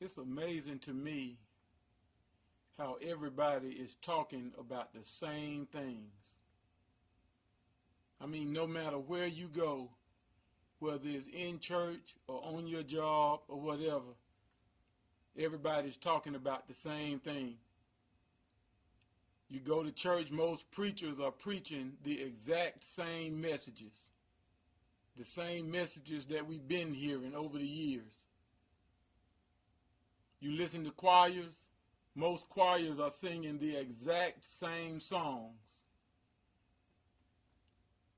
It's amazing to me how everybody is talking about the same things. I mean, no matter where you go, whether it's in church or on your job or whatever, everybody's talking about the same thing. You go to church, most preachers are preaching the exact same messages. The same messages that we've been hearing over the years. You listen to choirs, most choirs are singing the exact same songs.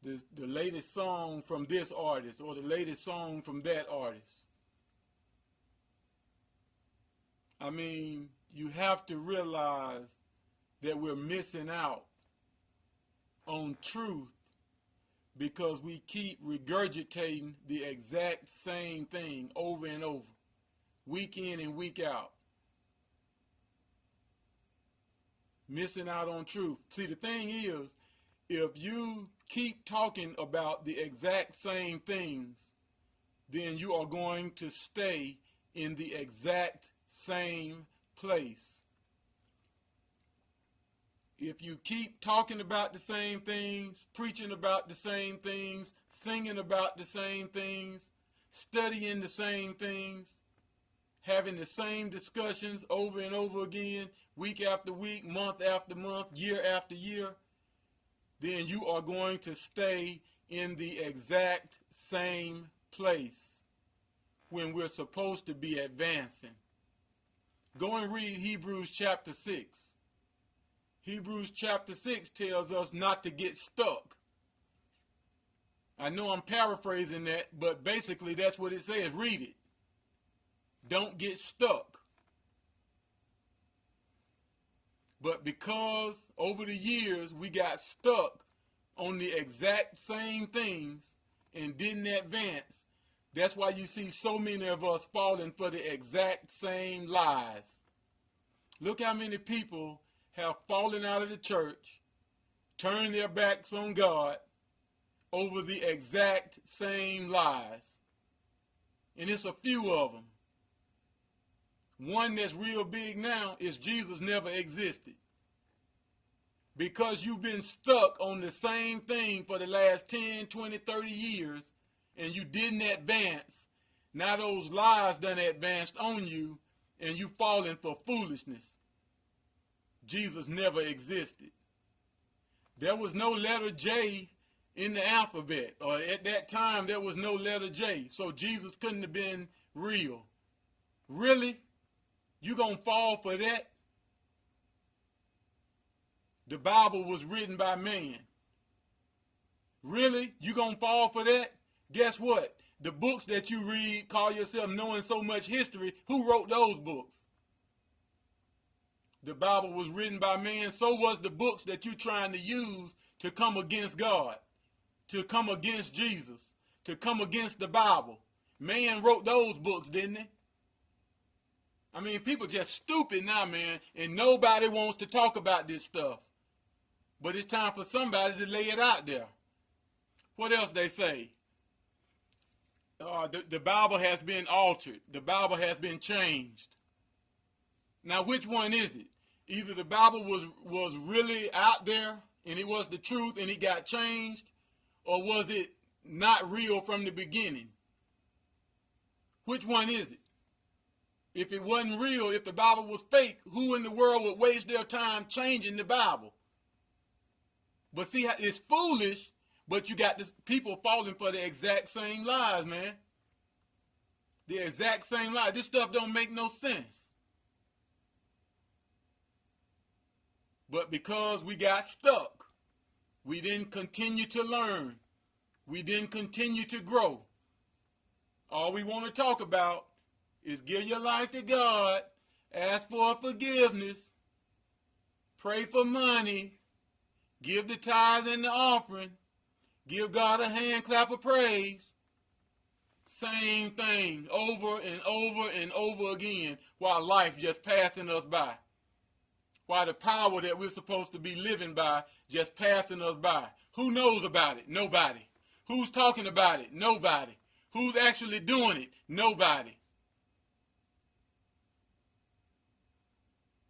The latest song from this artist or the latest song from that artist. I mean, you have to realize that we're missing out on truth because we keep regurgitating the exact same thing over and over, week in and week out. Missing out on truth. See, the thing is, if you keep talking about the exact same things, then you are going to stay in the exact same place. If you keep talking about the same things, preaching about the same things, singing about the same things, studying the same things, having the same discussions over and over again, week after week, month after month, year after year, then you are going to stay in the exact same place when we're supposed to be advancing. Go and read Hebrews chapter 6. Hebrews chapter 6 tells us not to get stuck. I know I'm paraphrasing that, but basically that's what it says. Read it. Don't get stuck. But because over the years we got stuck on the exact same things and didn't advance, that's why you see so many of us falling for the exact same lies. Look how many people have fallen out of the church, turned their backs on God over the exact same lies. And it's a few of them. One that's real big now is Jesus never existed. Because you've been stuck on the same thing for the last 10, 20, 30 years and you didn't advance, now those lies done advanced on you and you falling for foolishness. Jesus never existed. There was no letter J in the alphabet, or at that time there was no letter J, so Jesus couldn't have been real. Really? You gonna fall for that? The Bible was written by man. Really? You gonna fall for that? Guess what? The books that you read, call yourself knowing so much history, who wrote those books? The Bible was written by man, so was the books that you're trying to use to come against God, to come against Jesus, to come against the Bible. Man wrote those books, didn't he? I mean, people just stupid now, man, and nobody wants to talk about this stuff. But it's time for somebody to lay it out there. What else they say? The Bible has been altered. The Bible has been changed. Now, which one is it? Either the Bible was really out there and it was the truth and it got changed, or was it not real from the beginning? Which one is it? If it wasn't real, if the Bible was fake, who in the world would waste their time changing the Bible? But see, it's foolish, but you got this people falling for the exact same lies, man. The exact same lies. This stuff don't make no sense. But because we got stuck, we didn't continue to learn. We didn't continue to grow. All we want to talk about is give your life to God, ask for forgiveness, pray for money, give the tithe and the offering, give God a hand clap of praise. Same thing over and over and over again while life just passing us by. While the power that we're supposed to be living by just passing us by. Who knows about it? Nobody. Who's talking about it? Nobody. Who's actually doing it? Nobody.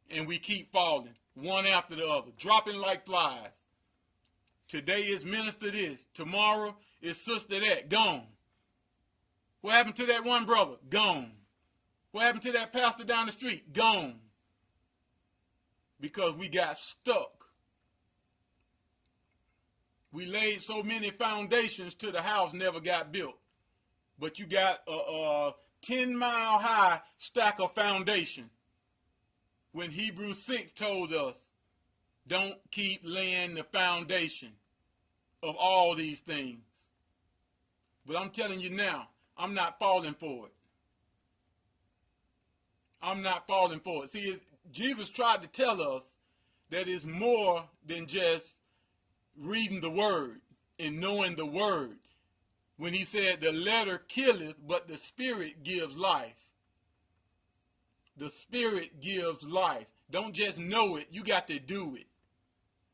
and we keep falling, one after the other, dropping like flies. Today is minister this, tomorrow is sister that, gone. What happened to that one brother? Gone. What happened to that pastor down the street? Gone. Because we got stuck. We laid so many foundations till the house never got built. But you got a 10-mile high stack of foundation. When Hebrews 6 told us, don't keep laying the foundation of all these things. But I'm telling you now, I'm not falling for it. I'm not falling for it. See, Jesus tried to tell us that it's more than just reading the word and knowing the word. When he said the letter killeth, but the spirit gives life. The spirit gives life. Don't just know it, you got to do it.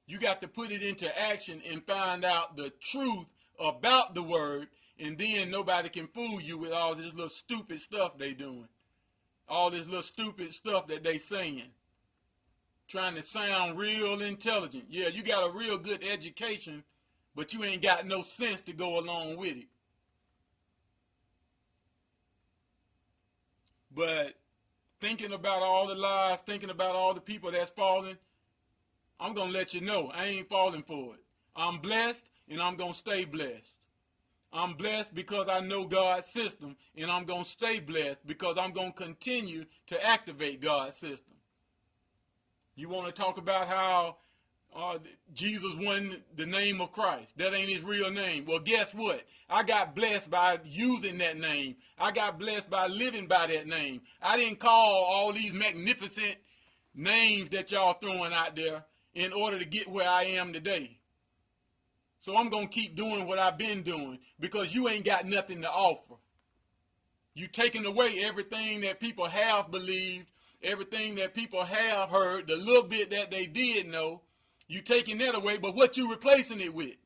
You got to put it into action and find out the truth about the word, and then nobody can fool you with all this little stupid stuff they doing. All this little stupid stuff that they saying. Trying to sound real intelligent. Yeah, you got a real good education, but you ain't got no sense to go along with it. But thinking about all the lies, thinking about all the people that's falling, I'm going to let you know, I ain't falling for it. I'm blessed, and I'm going to stay blessed. I'm blessed because I know God's system, and I'm going to stay blessed because I'm going to continue to activate God's system. You want to talk about how Jesus won the name of Christ. That ain't his real name. Well, guess what? I got blessed by using that name. I got blessed by living by that name. I didn't call all these magnificent names that y'all throwing out there in order to get where I am today. So I'm going to keep doing what I've been doing because you ain't got nothing to offer. You taking away everything that people have believed, everything that people have heard, the little bit that they did know. You taking that away, but what you replacing it with?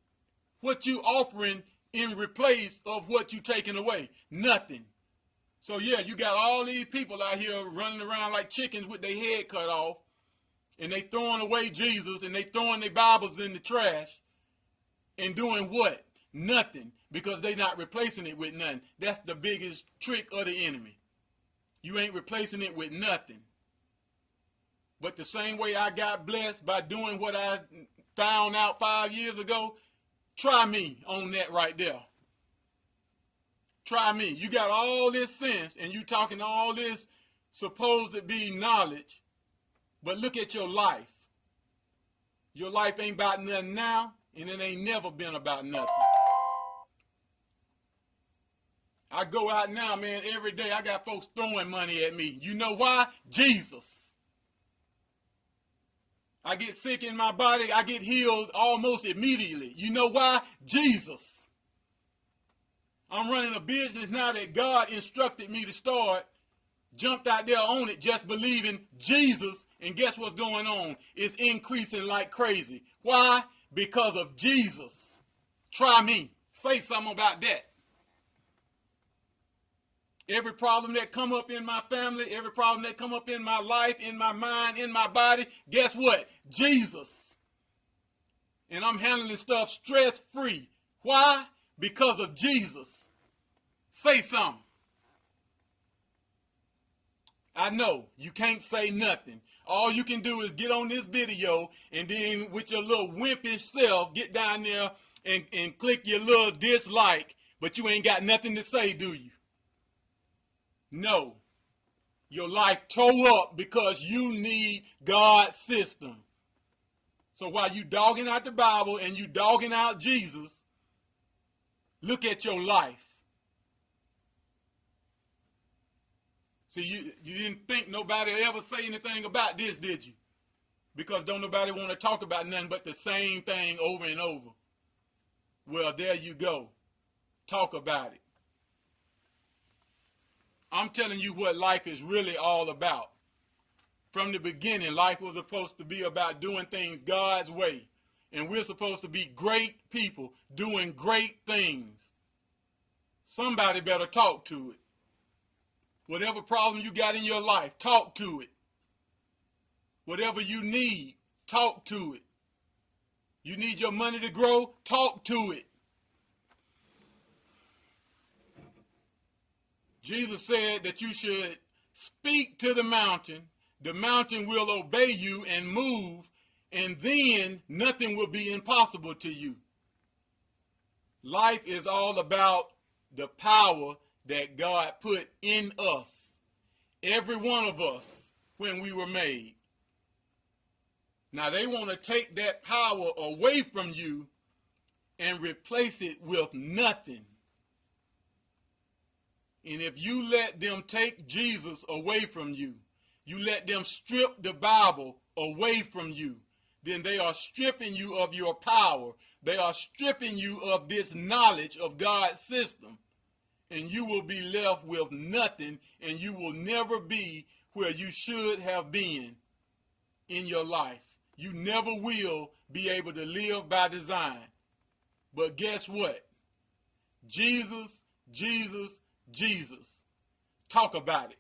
What you offering in replace of what you taking away? Nothing. So yeah, you got all these people out here running around like chickens with their head cut off, and they throwing away Jesus, and they throwing their Bibles in the trash, and doing what? Nothing, because they not replacing it with nothing. That's the biggest trick of the enemy. You ain't replacing it with nothing. But the same way I got blessed by doing what I found out 5 years ago, try me on that right there. Try me. You got all this sense and you talking all this supposed to be knowledge, but look at your life. Your life ain't about nothing now, and it ain't never been about nothing. I go out now, man, every day I got folks throwing money at me. You know why? Jesus. I get sick in my body, I get healed almost immediately. You know why? Jesus. I'm running a business now that God instructed me to start. Jumped out there on it just believing Jesus, and guess what's going on? It's increasing like crazy. Why? Because of Jesus. Try me. Say something about that. Every problem that come up in my family, every problem that come up in my life, in my mind, in my body, guess what? Jesus. And I'm handling stuff stress-free. Why? Because of Jesus. Say something. I know you can't say nothing. All you can do is get on this video and then with your little wimpish self, get down there and click your little dislike, but you ain't got nothing to say, do you? No. Your life tore up because you need God's system. So while you dogging out the Bible and you dogging out Jesus, look at your life. See, you didn't think nobody ever say anything about this, did you? Because don't nobody want to talk about nothing but the same thing over and over. Well, there you go. Talk about it. I'm telling you what life is really all about. From the beginning, life was supposed to be about doing things God's way. And we're supposed to be great people doing great things. Somebody better talk to it. Whatever problem you got in your life, talk to it. Whatever you need, talk to it. You need your money to grow, talk to it. Jesus said that you should speak to the mountain will obey you and move, and then nothing will be impossible to you. Life is all about the power that God put in us, every one of us, when we were made. Now they want to take that power away from you and replace it with nothing. And if you let them take Jesus away from you, you let them strip the Bible away from you, then they are stripping you of your power. They are stripping you of this knowledge of God's system. And you will be left with nothing, and you will never be where you should have been in your life. You never will be able to live by design. But guess what? Jesus, Jesus, Jesus. Talk about it.